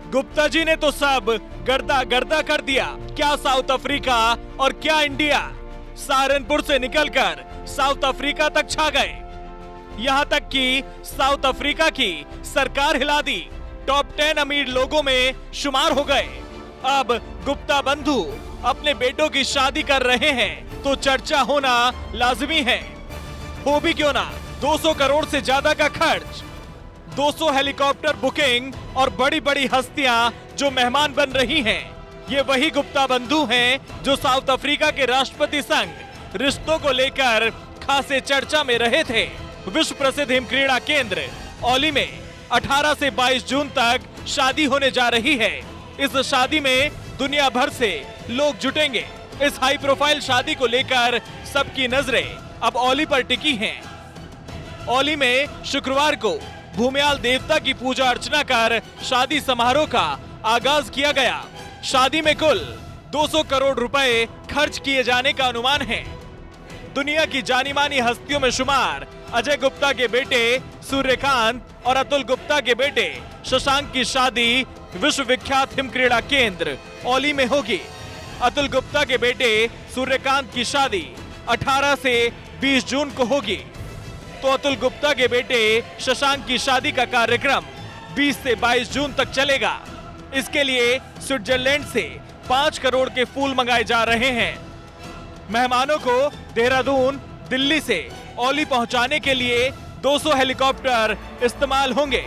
गुप्ता जी ने तो सब गर्दा गर्दा कर दिया। क्या साउथ अफ्रीका और क्या इंडिया, सहारनपुर से निकलकर साउथ अफ्रीका तक छा गए। यहाँ तक कि साउथ अफ्रीका की सरकार हिला दी, टॉप 10 अमीर लोगों में शुमार हो गए। अब गुप्ता बंधु अपने बेटों की शादी कर रहे हैं तो चर्चा होना लाजमी है। हो भी क्यों ना, 200 करोड़ से ज्यादा का खर्च, 200 हेलीकॉप्टर बुकिंग और बड़ी बड़ी हस्तियां जो मेहमान बन रही हैं, ये वही गुप्ता बंधु हैं जो साउथ अफ्रीका के राष्ट्रपति संग रिश्तों को लेकर खासे चर्चा में रहे थे। विश्व प्रसिद्ध हिम क्रीड़ा केंद्र औली में 18 से 22 जून तक शादी होने जा रही है। इस शादी में दुनिया भर से लोग जुटेंगे। इस हाई प्रोफाइल शादी को लेकर सबकी नजरें अब औली पर टिकी हैं। औली में शुक्रवार को भूमियाल देवता की पूजा अर्चना कर शादी समारोह का आगाज किया गया। शादी में कुल 200 करोड़ रुपए खर्च किए जाने का अनुमान है। दुनिया की जानी मानी हस्तियों में शुमार अजय गुप्ता के बेटे सूर्यकांत और अतुल गुप्ता के बेटे शशांक की शादी विश्व विख्यात हिम क्रीड़ा केंद्र औली में होगी। अतुल गुप्ता के बेटे सूर्यकांत की शादी 18 से 20 जून को होगी, तो अतुल गुप्ता के बेटे शशांक की शादी का कार्यक्रम 20 से 22 जून तक चलेगा। इसके लिए स्विट्जरलैंड से 5 करोड़ के फूल मंगाए जा रहे हैं। मेहमानों को देहरादून, दिल्ली से औली पहुंचाने के लिए 200 हेलीकॉप्टर इस्तेमाल होंगे।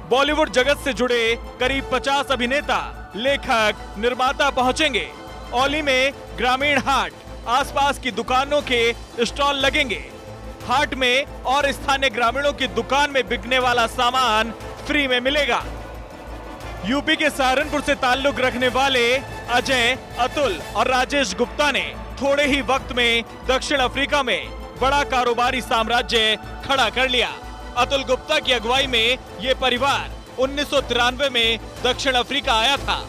बॉलीवुड जगत से जुड़े करीब 50 अभिनेता, लेखक, निर्माता पहुंचेंगे। औली में ग्रामीण हाट, आसपास की दुकानों के स्टॉल लगेंगे। हाट में और स्थानीय ग्रामीणों की दुकान में बिकने वाला सामान फ्री में मिलेगा। यूपी के सहारनपुर से ताल्लुक रखने वाले अजय, अतुल और राजेश गुप्ता ने थोड़े ही वक्त में दक्षिण अफ्रीका में बड़ा कारोबारी साम्राज्य खड़ा कर लिया। अतुल गुप्ता की अगुवाई में ये परिवार 1993 में दक्षिण अफ्रीका आया था।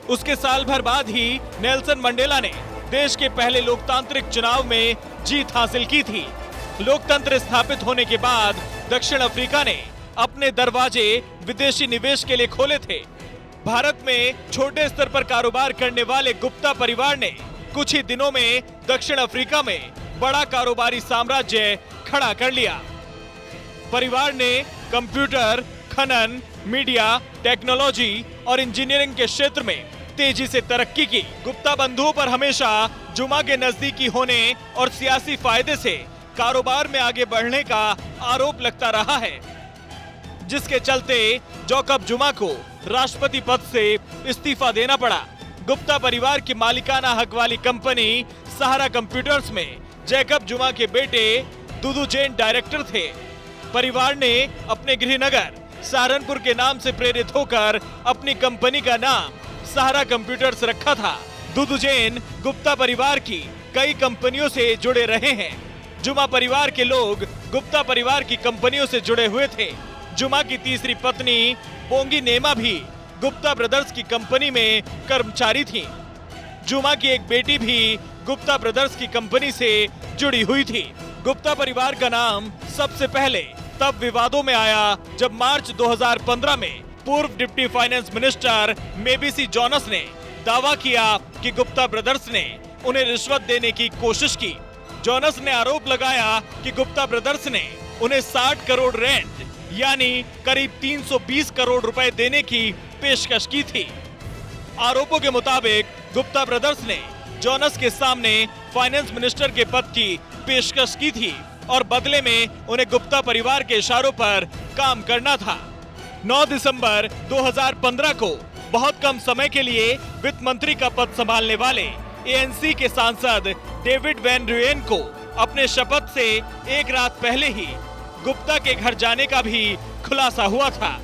उसके साल भर बाद ही नेल्सन मंडेला ने देश के पहले लोकतांत्रिक चुनाव में जीत हासिल की थी। लोकतंत्र स्थापित होने के बाद दक्षिण अफ्रीका ने अपने दरवाजे विदेशी निवेश के लिए खोले थे। भारत में छोटे स्तर पर कारोबार करने वाले गुप्ता परिवार ने कुछ ही दिनों में दक्षिण अफ्रीका में बड़ा कारोबारी साम्राज्य खड़ा कर लिया। परिवार ने कंप्यूटर, खनन, मीडिया, टेक्नोलॉजी और इंजीनियरिंग के क्षेत्र में तेजी से तरक्की की। गुप्ता बंधुओं पर हमेशा जुमा के नजदीकी होने और सियासी फायदे से कारोबार में आगे बढ़ने का आरोप लगता रहा है, जिसके चलते जैकब जुमा को राष्ट्रपति पद से इस्तीफा देना पड़ा। गुप्ता परिवार की मालिकाना हक वाली कंपनी सहारा कंप्यूटर्स में जैकब जुमा के बेटे दुदू जैन डायरेक्टर थे। परिवार ने अपने गृहनगर सहारनपुर के नाम से प्रेरित होकर अपनी कंपनी का नाम सहारा कंप्यूटर्स रखा था। दुदू जैन गुप्ता परिवार की कई कंपनियों से जुड़े रहे हैं। जुमा परिवार के लोग गुप्ता परिवार की कंपनियों से जुड़े हुए थे। जुमा की तीसरी पत्नी बोंगी नेमा भी गुप्ता ब्रदर्स की कंपनी में कर्मचारी थी। जुमा की एक बेटी भी गुप्ता ब्रदर्स की कंपनी से जुड़ी हुई थी। गुप्ता परिवार का नाम सबसे पहले तब विवादों में आया जब मार्च 2015 में पूर्व डिप्टी फाइनेंस मिनिस्टर मेबीसी जॉनस ने दावा किया कि गुप्ता ब्रदर्स ने उन्हें रिश्वत देने की कोशिश की। जॉनस ने आरोप लगाया कि गुप्ता ब्रदर्स ने उन्हें 60 करोड़ रेंट यानी करीब 320 करोड़ रुपए देने की पेशकश की थी। आरोपों के मुताबिक गुप्ता ब्रदर्स ने जॉनस के सामने फाइनेंस मिनिस्टर के पद की पेशकश की थी और बदले में उन्हें गुप्ता परिवार के इशारों पर काम करना था। 9 दिसंबर 2015 को बहुत कम समय के लिए वित्त मंत्री का पद संभालने वाले एएनसी के सांसद डेविड वैन रूएन को अपने शपथ से एक रात पहले ही गुप्ता के घर जाने का भी खुलासा हुआ था।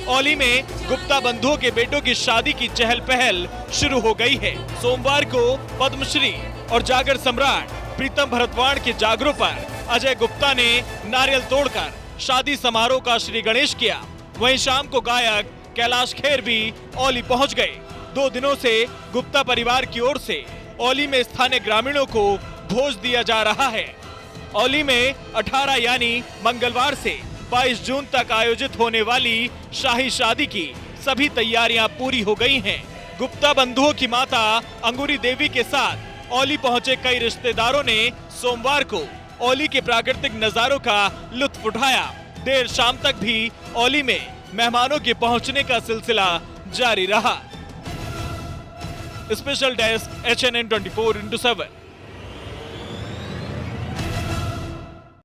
औली में गुप्ता बंधुओं के बेटों की शादी की चहल पहल शुरू हो गई है। सोमवार को पद्मश्री और जागर सम्राट प्रीतम भरतवाण के जागरों पर अजय गुप्ता ने नारियल तोड़कर शादी समारोह का श्री गणेश किया। वहीं शाम को गायक कैलाश खेर भी औली पहुंच गए। 2 दिनों से गुप्ता परिवार की ओर से औली में स्थानीय ग्रामीणों को भोज दिया जा रहा है। औली में 18 यानी मंगलवार से 22 जून तक आयोजित होने वाली शाही शादी की सभी तैयारियां पूरी हो गई हैं। गुप्ता बंधुओं की माता अंगूरी देवी के साथ औली पहुंचे कई रिश्तेदारों ने सोमवार को औली के प्राकृतिक नजारों का लुत्फ उठाया। देर शाम तक भी औली में मेहमानों के पहुंचने का सिलसिला जारी रहा। Special desk HNN 24x7।